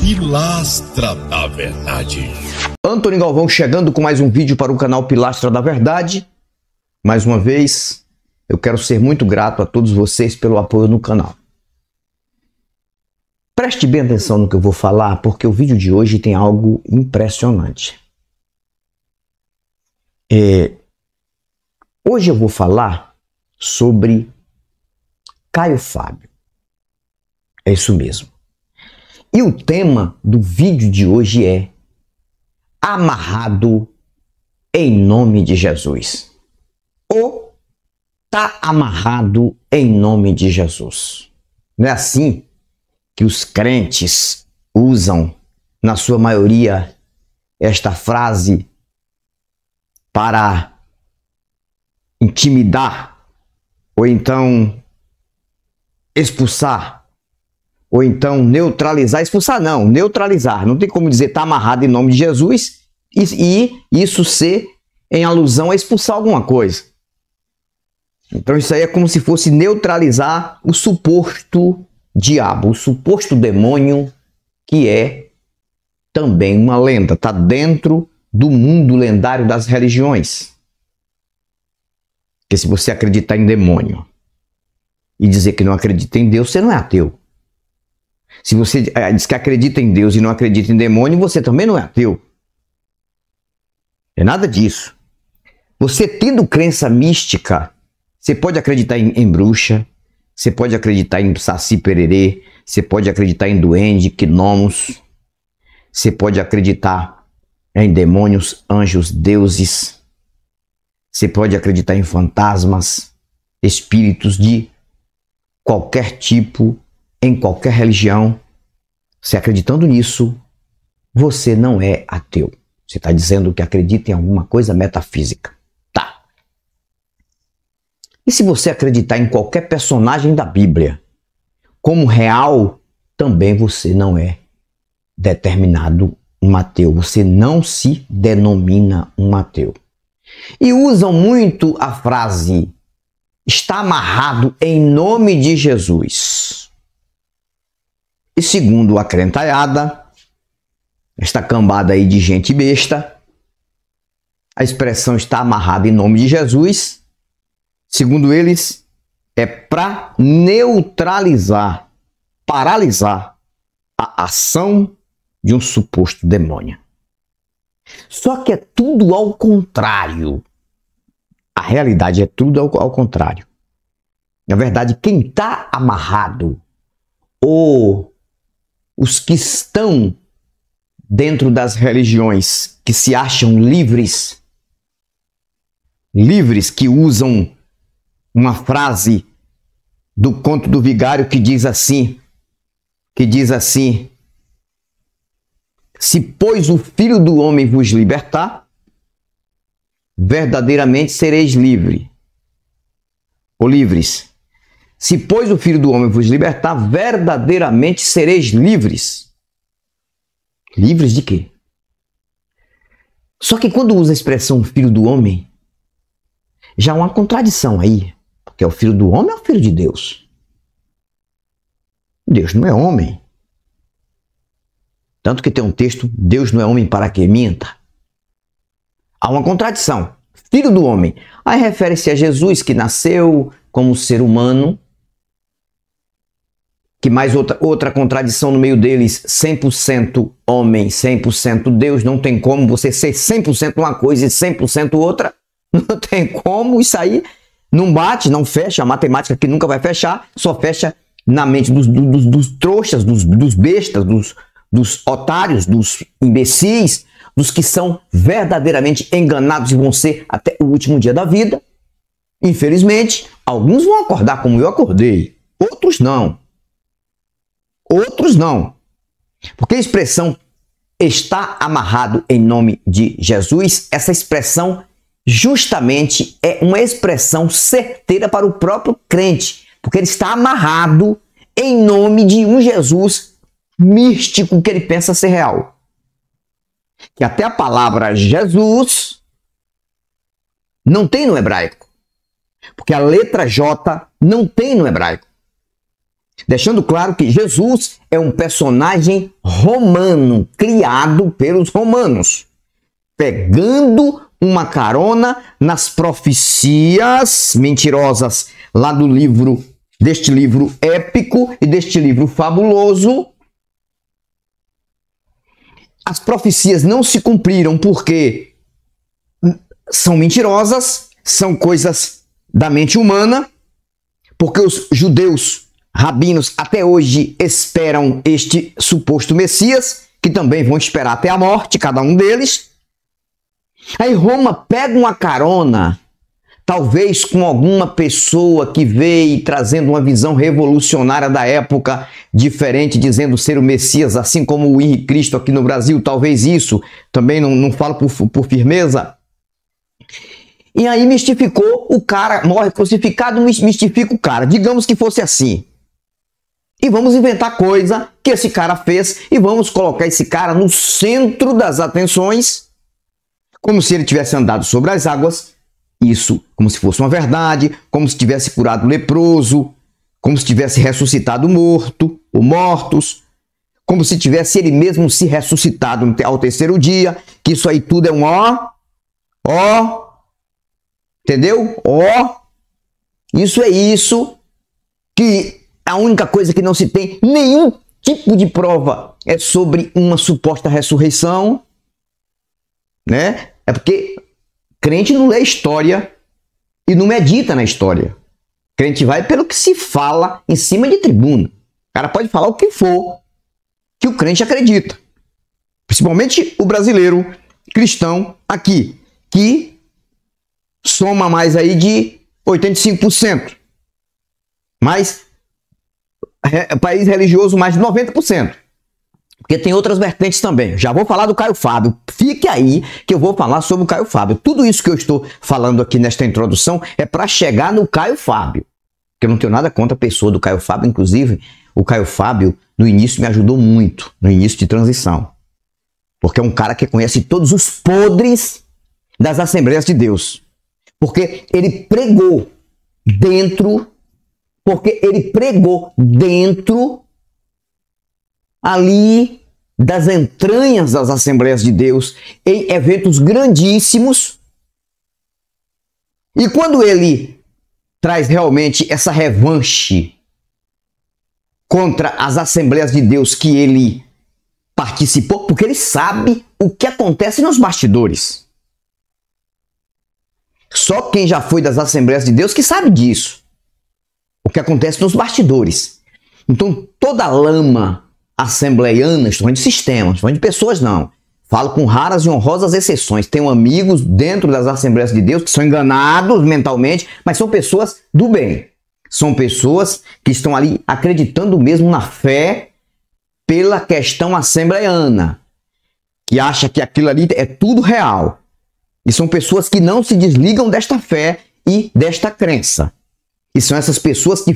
Pilastra da Verdade. Antônio Galvão chegando com mais um vídeo para o canal Pilastra da Verdade. Mais uma vez, eu quero ser muito grato a todos vocês pelo apoio no canal. Preste bem atenção no que eu vou falar, porque o vídeo de hoje tem algo impressionante. Hoje eu vou falar sobre Caio Fábio. É isso mesmo. E o tema do vídeo de hoje é amarrado em nome de Jesus. Ou tá amarrado em nome de Jesus. Não é assim que os crentes usam, na sua maioria, esta frase para intimidar, ou então expulsar, ou então neutralizar. Expulsar não, neutralizar. Não tem como dizer tá amarrado em nome de Jesus e isso ser em alusão a expulsar alguma coisa. Então isso aí é como se fosse neutralizar o suposto diabo, o suposto demônio, que é também uma lenda. Está dentro do mundo lendário das religiões. Porque se você acreditar em demônio e dizer que não acredita em Deus, você não é ateu. Se você diz que acredita em Deus e não acredita em demônio, você também não é ateu. É nada disso. Você tendo crença mística, você pode acreditar em bruxa, você pode acreditar em saci pererê, você pode acreditar em duende, gnomos, você pode acreditar em demônios, anjos, deuses, você pode acreditar em fantasmas, espíritos de qualquer tipo, em qualquer religião. Se acreditando nisso, você não é ateu. Você está dizendo que acredita em alguma coisa metafísica. Tá. E se você acreditar em qualquer personagem da Bíblia como real, também você não é determinado um ateu. Você não se denomina um ateu. E usam muito a frase está amarrado em nome de Jesus. E segundo a crentalhada, esta cambada aí de gente besta, a expressão está amarrada em nome de Jesus, segundo eles, é para neutralizar, paralisar a ação de um suposto demônio. Só que é tudo ao contrário. A realidade é tudo ao contrário. Na verdade, quem está amarrado, ou os que estão dentro das religiões que se acham livres, que usam uma frase do Conto do Vigário que diz assim, se pois o Filho do Homem vos libertar, verdadeiramente sereis livre. Ou livres. Se pois o Filho do Homem vos libertar, verdadeiramente sereis livres. Livres de quê? Só que quando usa a expressão Filho do Homem, já há uma contradição aí. Porque o Filho do Homem é o Filho de Deus. Deus não é homem. Tanto que tem um texto, Deus não é homem para que minta. Há uma contradição. Filho do homem. Aí refere-se a Jesus, que nasceu como ser humano. Que mais outra contradição no meio deles, 100% homem, 100% Deus. Não tem como você ser 100% uma coisa e 100% outra. Não tem como, isso aí não bate, não fecha. A matemática que nunca vai fechar, só fecha na mente dos trouxas, dos bestas, dos otários, dos imbecis, dos que são verdadeiramente enganados e vão ser até o último dia da vida. Infelizmente, alguns vão acordar como eu acordei, outros não. Outros não. Porque a expressão está amarrado em nome de Jesus, essa expressão justamente é uma expressão certeira para o próprio crente, porque ele está amarrado em nome de um Jesus místico que ele pensa ser real. Que até a palavra Jesus não tem no hebraico. Porque a letra J não tem no hebraico. Deixando claro que Jesus é um personagem romano, criado pelos romanos, pegando uma carona nas profecias mentirosas lá deste livro épico e deste livro fabuloso. As profecias não se cumpriram porque são mentirosas, são coisas da mente humana, porque os judeus rabinos até hoje esperam este suposto Messias, que também vão esperar até a morte, cada um deles. Aí Roma pega uma carona, talvez com alguma pessoa que veio trazendo uma visão revolucionária da época, diferente, dizendo ser o Messias, assim como o Henrique Cristo aqui no Brasil, talvez isso, também não falo por firmeza. E aí mistificou o cara, morre crucificado, mistifica o cara. Digamos que fosse assim. E vamos inventar coisa que esse cara fez e vamos colocar esse cara no centro das atenções, como se ele tivesse andado sobre as águas, isso como se fosse uma verdade, como se tivesse curado o leproso, como se tivesse ressuscitado o morto, ou mortos, como se tivesse ele mesmo se ressuscitado ao terceiro dia, que isso aí tudo é um entendeu? Isso é isso, que a única coisa que não se tem nenhum tipo de prova é sobre uma suposta ressurreição, né? É porque crente não lê história e não medita na história. Crente vai pelo que se fala em cima de tribuna. O cara pode falar o que for, que o crente acredita. Principalmente o brasileiro cristão aqui, que soma mais aí de 85%. Mas país religioso mais de 90%. Porque tem outras vertentes também. Já vou falar do Caio Fábio. Fique aí que eu vou falar sobre o Caio Fábio. Tudo isso que eu estou falando aqui nesta introdução é para chegar no Caio Fábio. Porque eu não tenho nada contra a pessoa do Caio Fábio. Inclusive, o Caio Fábio, no início, me ajudou muito. No início de transição. Porque é um cara que conhece todos os podres das Assembleias de Deus. Porque ele pregou dentro ali das entranhas das Assembleias de Deus, em eventos grandíssimos. E quando ele traz realmente essa revanche contra as Assembleias de Deus que ele participou, porque ele sabe o que acontece nos bastidores. Só quem já foi das Assembleias de Deus que sabe disso. O que acontece nos bastidores. Então, toda a lama assembleiana, estou falando de sistemas, estou falando de pessoas não. Falo com raras e honrosas exceções. Tenho amigos dentro das Assembleias de Deus que são enganados mentalmente, mas são pessoas do bem. São pessoas que estão ali acreditando mesmo na fé pela questão assembleiana, que acha que aquilo ali é tudo real. E são pessoas que não se desligam desta fé e desta crença. E são essas pessoas que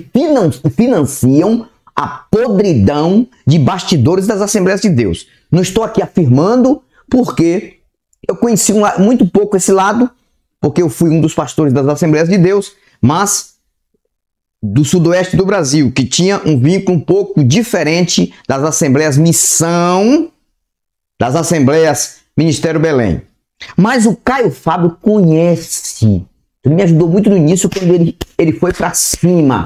financiam a podridão de bastidores das Assembleias de Deus. Não estou aqui afirmando porque eu conheci muito pouco esse lado, porque eu fui um dos pastores das Assembleias de Deus, mas do sudoeste do Brasil, que tinha um vínculo um pouco diferente das Assembleias Missão, das Assembleias Ministério Belém. Mas o Caio Fábio conhece. Ele me ajudou muito no início quando ele foi para cima.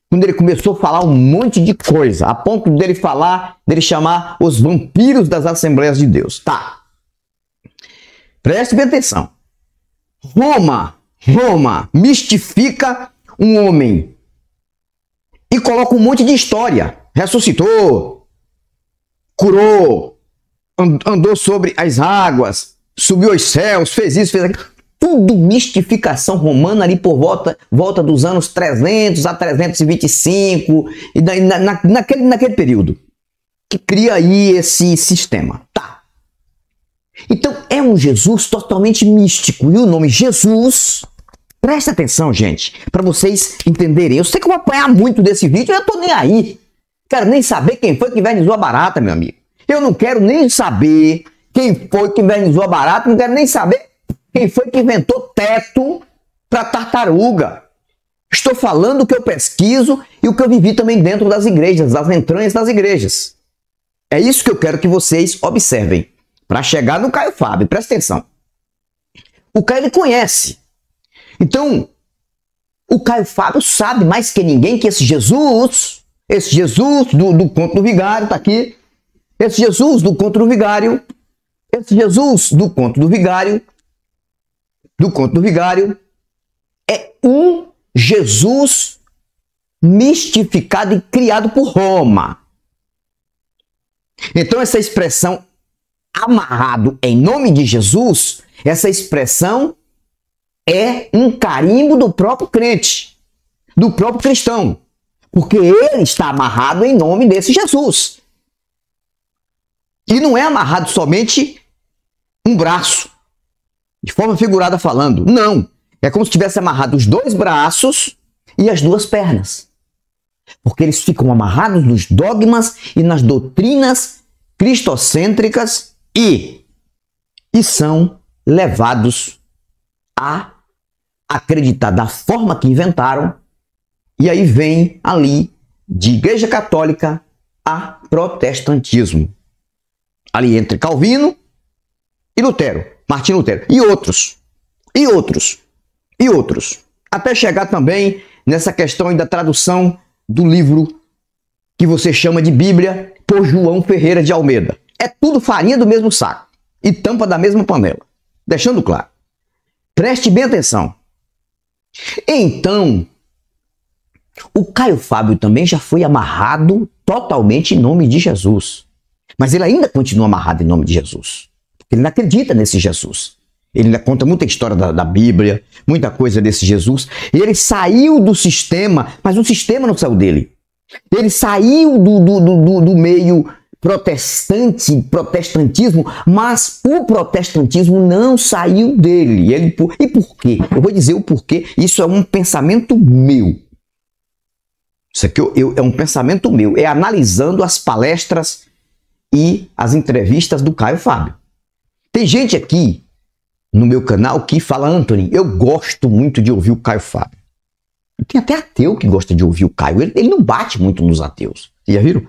Quando ele começou a falar um monte de coisa, a ponto dele chamar os vampiros das Assembleias de Deus. Tá. Preste bem atenção. Roma mistifica um homem e coloca um monte de história. Ressuscitou, curou, andou sobre as águas, subiu aos céus, fez isso, fez aquilo. Tudo mistificação romana ali por volta dos anos 300 a 325, e naquele período, que cria aí esse sistema. Tá. Então é um Jesus totalmente místico, e o nome Jesus, presta atenção, gente, para vocês entenderem. Eu sei que eu vou apanhar muito desse vídeo, eu tô nem aí. Quero nem saber quem foi que invernizou a barata, meu amigo. Eu não quero nem saber quem foi que invernizou a barata, não quero nem saber quem foi que inventou teto para tartaruga. Estou falando o que eu pesquiso e o que eu vivi também dentro das igrejas, das entranhas das igrejas. É isso que eu quero que vocês observem. Para chegar no Caio Fábio, presta atenção. O Caio, ele conhece. Então, o Caio Fábio sabe mais que ninguém que esse Jesus do Conto do Vigário, tá aqui. Esse Jesus do Conto do Vigário, é um Jesus mistificado e criado por Roma. Então essa expressão amarrado em nome de Jesus, essa expressão é um carimbo do próprio crente, do próprio cristão, porque ele está amarrado em nome desse Jesus. E não é amarrado somente um braço, de forma figurada falando, não. É como se tivesse amarrado os dois braços e as duas pernas. Porque eles ficam amarrados nos dogmas e nas doutrinas cristocêntricas e são levados a acreditar da forma que inventaram. E aí vem ali de Igreja Católica a protestantismo. Ali entre Calvino e Lutero, Martim Lutero e outros. Até chegar também nessa questão da tradução do livro que você chama de Bíblia por João Ferreira de Almeida. É tudo farinha do mesmo saco e tampa da mesma panela. Deixando claro. Preste bem atenção. Então, o Caio Fábio também já foi amarrado totalmente em nome de Jesus. Mas ele ainda continua amarrado em nome de Jesus. Ele não acredita nesse Jesus. Ele ainda conta muita história da Bíblia, muita coisa desse Jesus. E ele saiu do sistema, mas o sistema não saiu dele. Ele saiu do meio protestantismo, mas o protestantismo não saiu dele. E por quê? Eu vou dizer o porquê. Isso é um pensamento meu. Isso aqui é um pensamento meu. É analisando as palestras e as entrevistas do Caio Fábio. Tem gente aqui no meu canal que fala, Anthony, eu gosto muito de ouvir o Caio Fábio. Tem até ateu que gosta de ouvir o Caio. Ele não bate muito nos ateus. Vocês já viram?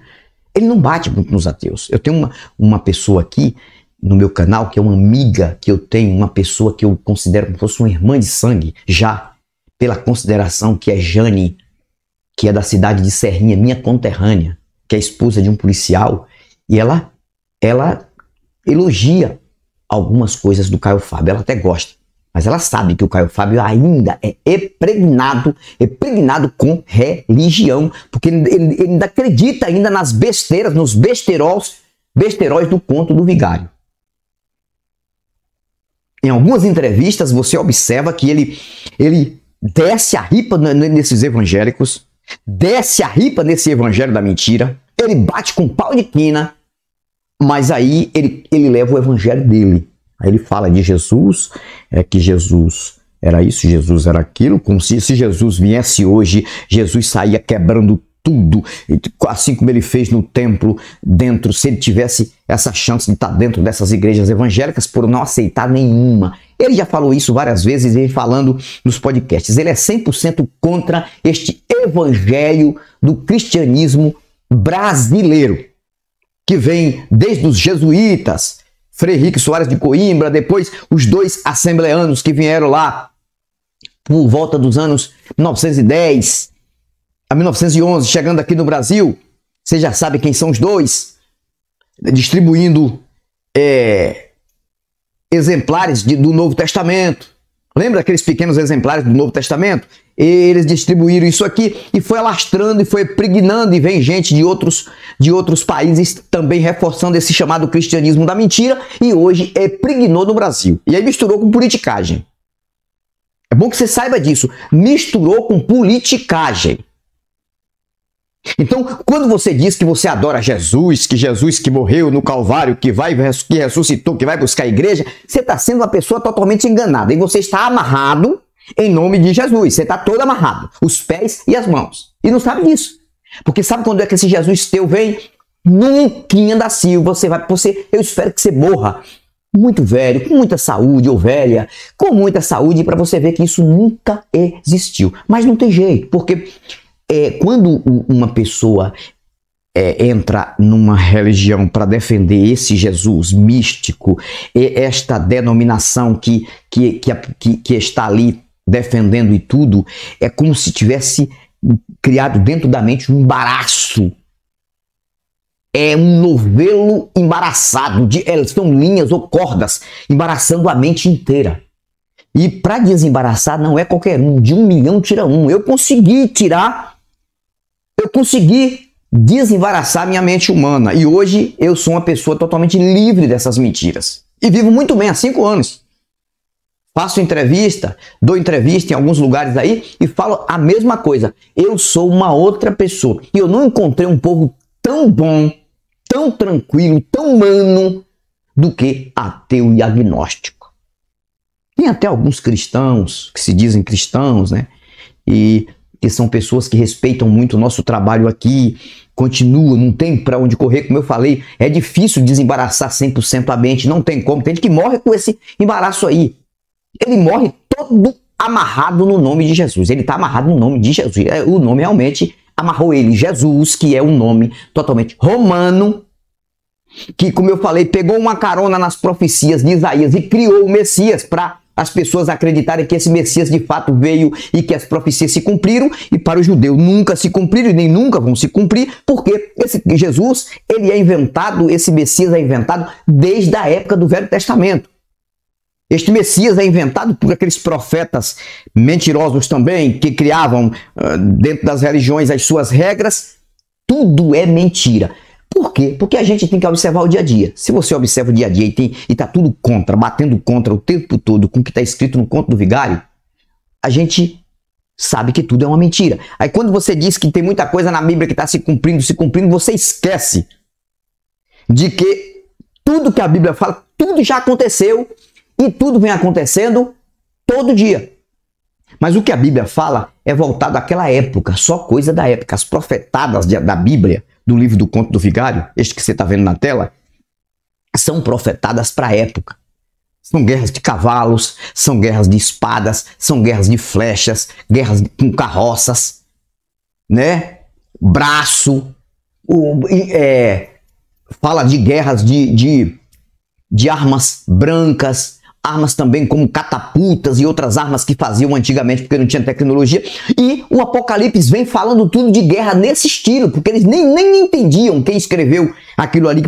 Ele não bate muito nos ateus. Eu tenho uma pessoa aqui no meu canal que é uma amiga que eu tenho, uma pessoa que eu considero como se fosse uma irmã de sangue, já pela consideração, que é Jane, que é da cidade de Serrinha, minha conterrânea, que é esposa de um policial, e ela elogia algumas coisas do Caio Fábio, ela até gosta, mas ela sabe que o Caio Fábio ainda é impregnado com religião, porque ele ainda acredita ainda nas besteiras, nos besteróis do Conto do Vigário. Em algumas entrevistas você observa que ele desce a ripa nesses evangélicos, desce a ripa nesse evangelho da mentira, ele bate com pau de quina, mas aí ele leva o evangelho dele. Aí ele fala de Jesus, que Jesus era isso, Jesus era aquilo, como se Jesus viesse hoje, Jesus saía quebrando tudo, assim como ele fez no templo, dentro, se ele tivesse essa chance de estar dentro dessas igrejas evangélicas, por não aceitar nenhuma. Ele já falou isso várias vezes, ele falando nos podcasts. Ele é 100% contra este evangelho do cristianismo brasileiro, que vem desde os jesuítas, Frei Henrique Soares de Coimbra, depois os dois assembleanos que vieram lá por volta dos anos 1910 a 1911, chegando aqui no Brasil. Você já sabe quem são os dois, distribuindo exemplares do Novo Testamento. Lembra aqueles pequenos exemplares do Novo Testamento? Eles distribuíram isso aqui e foi alastrando e foi pregnando, e vem gente de outros países também reforçando esse chamado cristianismo da mentira, e hoje pregnou no Brasil. E aí misturou com politicagem. É bom que você saiba disso. Misturou com politicagem. Então, quando você diz que você adora Jesus, que Jesus que morreu no Calvário, que ressuscitou, que vai buscar a igreja, você está sendo uma pessoa totalmente enganada. E você está amarrado em nome de Jesus. Você está todo amarrado, os pés e as mãos. E não sabe disso. Porque sabe quando é que esse Jesus teu vem? Nunca da Silva. Eu espero que você morra muito velho, com muita saúde, ou velha, com muita saúde, para você ver que isso nunca existiu. Mas não tem jeito, porque quando uma pessoa entra numa religião para defender esse Jesus místico, esta denominação que está ali defendendo e tudo, é como se tivesse criado dentro da mente um embaraço. É um novelo embaraçado, são linhas ou cordas embaraçando a mente inteira. E para desembaraçar não é qualquer um, de 1 milhão tira um. Eu consegui desembaraçar minha mente humana. E hoje eu sou uma pessoa totalmente livre dessas mentiras. E vivo muito bem há 5 anos. Faço entrevista, dou entrevista em alguns lugares aí e falo a mesma coisa. Eu sou uma outra pessoa. E eu não encontrei um povo tão bom, tão tranquilo, tão humano do que ateu e agnóstico. Tem até alguns cristãos que se dizem cristãos, né? E que são pessoas que respeitam muito o nosso trabalho aqui, continuam, não tem para onde correr, como eu falei, é difícil desembaraçar 100% a mente, não tem como, tem gente que morre com esse embaraço aí. Ele morre todo amarrado no nome de Jesus, ele está amarrado no nome de Jesus, o nome realmente amarrou ele, Jesus, que é um nome totalmente romano, que, como eu falei, pegou uma carona nas profecias de Isaías e criou o Messias para as pessoas acreditarem que esse Messias de fato veio e que as profecias se cumpriram, e para o judeu nunca se cumpriram e nem nunca vão se cumprir, porque esse Jesus, ele é inventado, esse Messias é inventado desde a época do Velho Testamento. Este Messias é inventado por aqueles profetas mentirosos também, que criavam dentro das religiões as suas regras. Tudo é mentira. Por quê? Porque a gente tem que observar o dia a dia. Se você observa o dia a dia e está tudo contra, batendo contra o tempo todo com o que está escrito no Conto do Vigário, a gente sabe que tudo é uma mentira. Aí quando você diz que tem muita coisa na Bíblia que está se cumprindo, você esquece de que tudo que a Bíblia fala, tudo já aconteceu e tudo vem acontecendo todo dia. Mas o que a Bíblia fala é voltado àquela época, só coisa da época. As profetadas da Bíblia, do livro do Conto do Vigário, este que você está vendo na tela, são profetadas para a época. São guerras de cavalos, são guerras de espadas, são guerras de flechas, guerras com carroças, né? Braço, fala de guerras de armas brancas, armas também como catapultas e outras armas que faziam antigamente porque não tinha tecnologia. E o Apocalipse vem falando tudo de guerra nesse estilo, porque eles nem entendiam quem escreveu aquilo ali,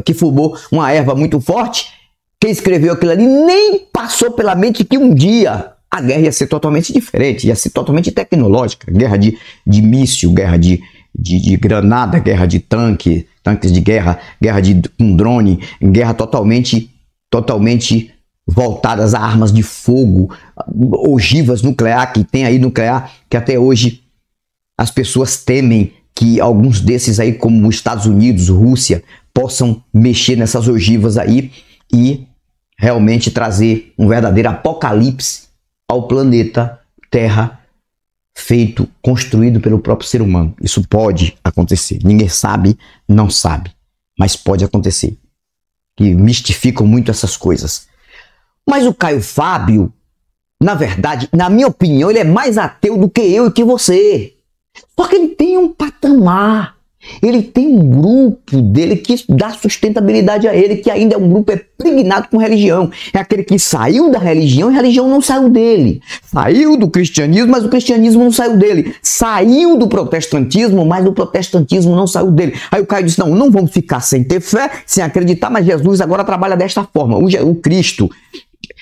que fumou uma erva muito forte. Quem escreveu aquilo ali nem passou pela mente que um dia a guerra ia ser totalmente diferente, ia ser totalmente tecnológica. Guerra de míssil, guerra de granada, guerra de tanques de guerra, guerra com drone, guerra totalmente voltadas a armas de fogo, ogivas nuclear, que tem aí nuclear, que até hoje as pessoas temem que alguns desses aí, como os Estados Unidos, Rússia, possam mexer nessas ogivas aí e realmente trazer um verdadeiro apocalipse ao planeta Terra, construído pelo próprio ser humano. Isso pode acontecer. Ninguém sabe, não sabe, mas pode acontecer. Que mistificam muito essas coisas. Mas o Caio Fábio, na verdade, na minha opinião, ele é mais ateu do que eu e que você. Porque ele tem um patamar, ele tem um grupo dele que dá sustentabilidade a ele, que ainda é um grupo impregnado com religião. É aquele que saiu da religião e a religião não saiu dele. Saiu do cristianismo, mas o cristianismo não saiu dele. Saiu do protestantismo, mas o protestantismo não saiu dele. Aí o Caio disse, não vamos ficar sem ter fé, sem acreditar, mas Jesus agora trabalha desta forma. O Cristo...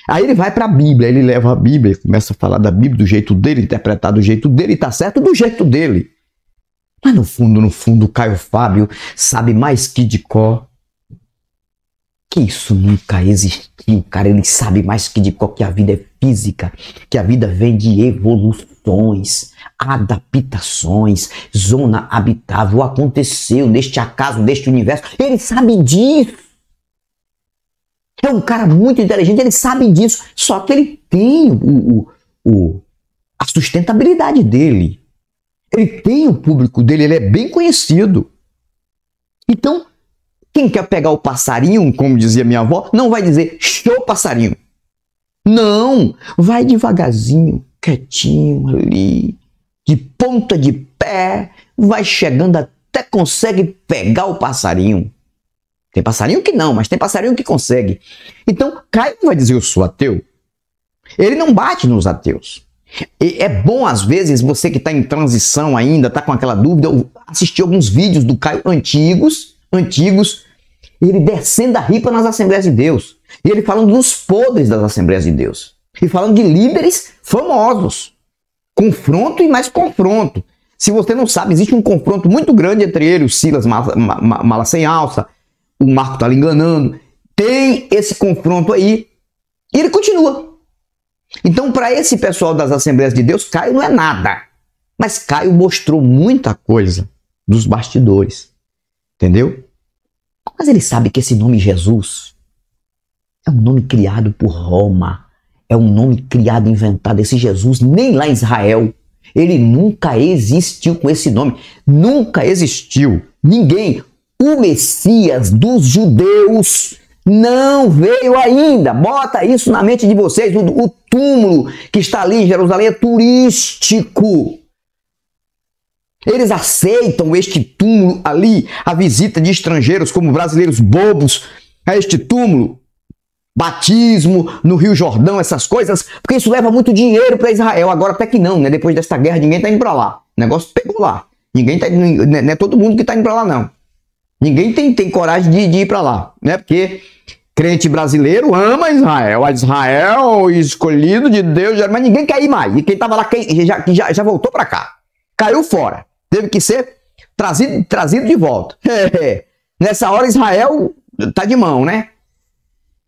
Aí ele vai para a Bíblia, ele leva a Bíblia, começa a falar da Bíblia do jeito dele, interpretar do jeito dele, e tá certo do jeito dele. Mas no fundo, o Caio Fábio sabe mais que de cor que isso nunca existiu, cara. Ele sabe mais que de cor que a vida é física, que a vida vem de evoluções, adaptações, zona habitável, aconteceu neste acaso, neste universo. Ele sabe disso. É um cara muito inteligente, ele sabe disso, só que ele tem a sustentabilidade dele. Ele tem o público dele, ele é bem conhecido. Então, Quem quer pegar o passarinho, como dizia minha avó, não vai dizer show passarinho. Não, vai devagarzinho, quietinho ali, de ponta de pé, vai chegando até consegue pegar o passarinho. Tem passarinho que não, mas tem passarinho que consegue. Então, Caio vai dizer eu sou ateu. Ele não bate nos ateus. E é bom, às vezes, você que está em transição ainda, está com aquela dúvida, assistir alguns vídeos do Caio antigos, ele descendo a ripa nas Assembleias de Deus. E ele falando dos podres das Assembleias de Deus. E falando de líderes famosos. Confronto e mais confronto. Se você não sabe, existe um confronto muito grande entre ele, o Silas Mala Sem Alça, o Marco está lhe enganando. Tem esse confronto aí e ele continua. Então, para esse pessoal das Assembleias de Deus, Caio não é nada. Mas Caio mostrou muita coisa dos bastidores. Entendeu? Mas ele sabe que esse nome Jesus é um nome criado por Roma. É um nome criado, inventado. Esse Jesus, nem lá em Israel, ele nunca existiu com esse nome. Nunca existiu. Ninguém. O Messias dos judeus não veio ainda. Bota isso na mente de vocês. O túmulo que está ali em Jerusalém é turístico. Eles aceitam este túmulo ali, a visita de estrangeiros como brasileiros bobos a este túmulo. Batismo no Rio Jordão, essas coisas, porque isso leva muito dinheiro para Israel. Agora até que não, né? Depois desta guerra ninguém está indo para lá. O negócio pegou lá. Ninguém tá, não é todo mundo que está indo para lá, não. Ninguém tem coragem de ir para lá, né? Porque crente brasileiro ama Israel. Israel, escolhido de Deus, mas ninguém quer ir mais. E quem estava lá já voltou para cá. Caiu fora. Teve que ser trazido de volta. Nessa hora Israel tá de mão, né?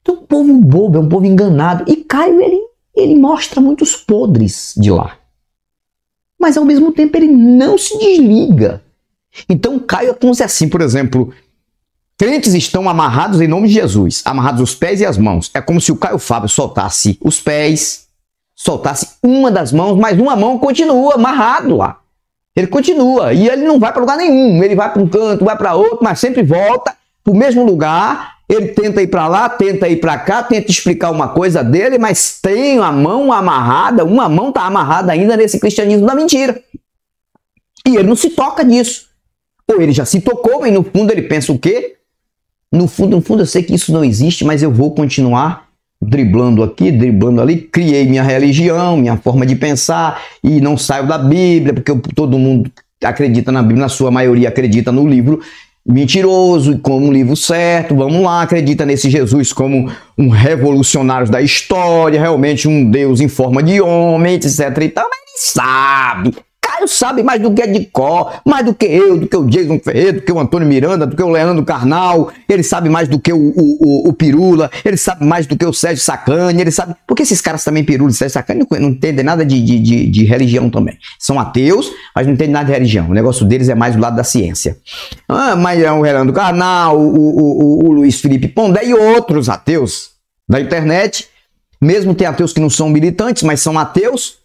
Então, um povo bobo, é um povo enganado. E Caio, ele mostra muitos podres de lá. Mas, ao mesmo tempo, ele não se desliga. Então, Caio é como se assim, por exemplo, crentes estão amarrados em nome de Jesus, amarrados os pés e as mãos. É como se o Caio Fábio soltasse os pés, soltasse uma das mãos, mas uma mão continua amarrado lá. Ele continua, e ele não vai para lugar nenhum. Ele vai para um canto, vai para outro, mas sempre volta para o mesmo lugar. Ele tenta ir para lá, tenta ir para cá, tenta explicar uma coisa dele, mas tem a mão amarrada, uma mão está amarrada ainda nesse cristianismo da mentira. E ele não se toca disso. Ou ele já se tocou, mas no fundo ele pensa o quê? No fundo eu sei que isso não existe, mas eu vou continuar driblando aqui, driblando ali. Criei minha religião, minha forma de pensar e não saio da Bíblia, porque todo mundo acredita na Bíblia, na sua maioria acredita no livro mentiroso, como um livro certo, vamos lá, acredita nesse Jesus como um revolucionário da história, realmente um Deus em forma de homem, etc e tal, mas ele sabe, Caio sabe mais do que é de cor, mais do que eu, do que o Jason Ferreira, do que o Antônio Miranda, do que o Leandro Carnal, ele sabe mais do que o Pirula, ele sabe mais do que o Sérgio Sacani, ele sabe, porque esses caras também, Pirula e Sérgio Sacani, não entendem nada de religião também, são ateus, mas não entendem nada de religião, o negócio deles é mais do lado da ciência. Mas é o Leandro Carnal, o Luiz Felipe Pondé e outros ateus da internet, mesmo tem ateus que não são militantes, mas são ateus.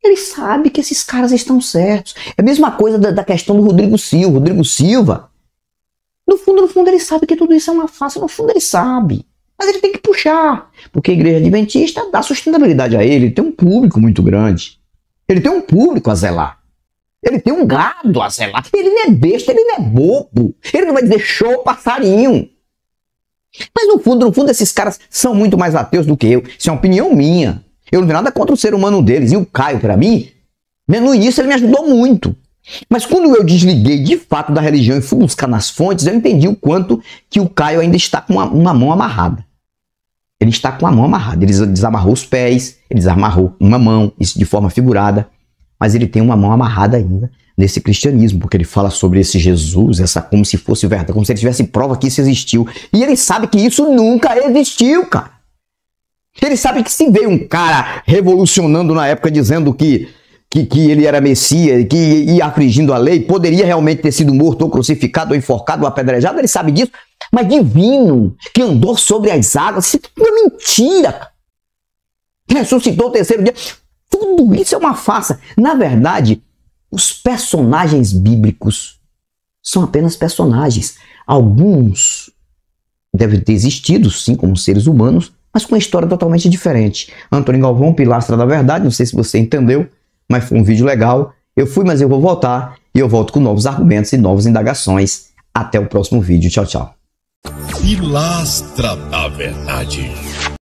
Ele sabe que esses caras estão certos. É a mesma coisa da questão do Rodrigo Silva. Rodrigo Silva, no fundo, ele sabe que tudo isso é uma farsa. No fundo, ele sabe. Mas ele tem que puxar. Porque a igreja adventista dá sustentabilidade a ele. Ele tem um público muito grande. Ele tem um público a zelar. Ele tem um gado a zelar. Ele não é besta, ele não é bobo. Ele não vai dizer show passarinho. Mas no fundo, esses caras são muito mais ateus do que eu. Isso é uma opinião minha. Eu não tenho nada contra o ser humano deles. E o Caio, para mim, no início ele me ajudou muito. Mas quando eu desliguei de fato da religião e fui buscar nas fontes, eu entendi o quanto que o Caio ainda está com uma mão amarrada. Ele está com a mão amarrada. Ele desamarrou os pés, ele desamarrou uma mão, isso de forma figurada. Mas ele tem uma mão amarrada ainda nesse cristianismo, porque ele fala sobre esse Jesus, essa como se fosse verdade, como se ele tivesse prova que isso existiu. E ele sabe que isso nunca existiu, cara. Ele sabe que se veio um cara revolucionando na época dizendo que ele era Messias, que ia afligindo a lei, poderia realmente ter sido morto ou crucificado ou enforcado ou apedrejado, ele sabe disso, mas divino, que andou sobre as águas, isso é mentira, cara. Ressuscitou o terceiro dia, tudo isso é uma farsa. Na verdade, os personagens bíblicos são apenas personagens. Alguns devem ter existido, sim, como seres humanos, mas com uma história totalmente diferente. Antônio Galvão, Pilastra da Verdade, não sei se você entendeu, mas foi um vídeo legal. Eu fui, mas eu vou voltar, e eu volto com novos argumentos e novas indagações. Até o próximo vídeo. Tchau, tchau. Pilastra da Verdade.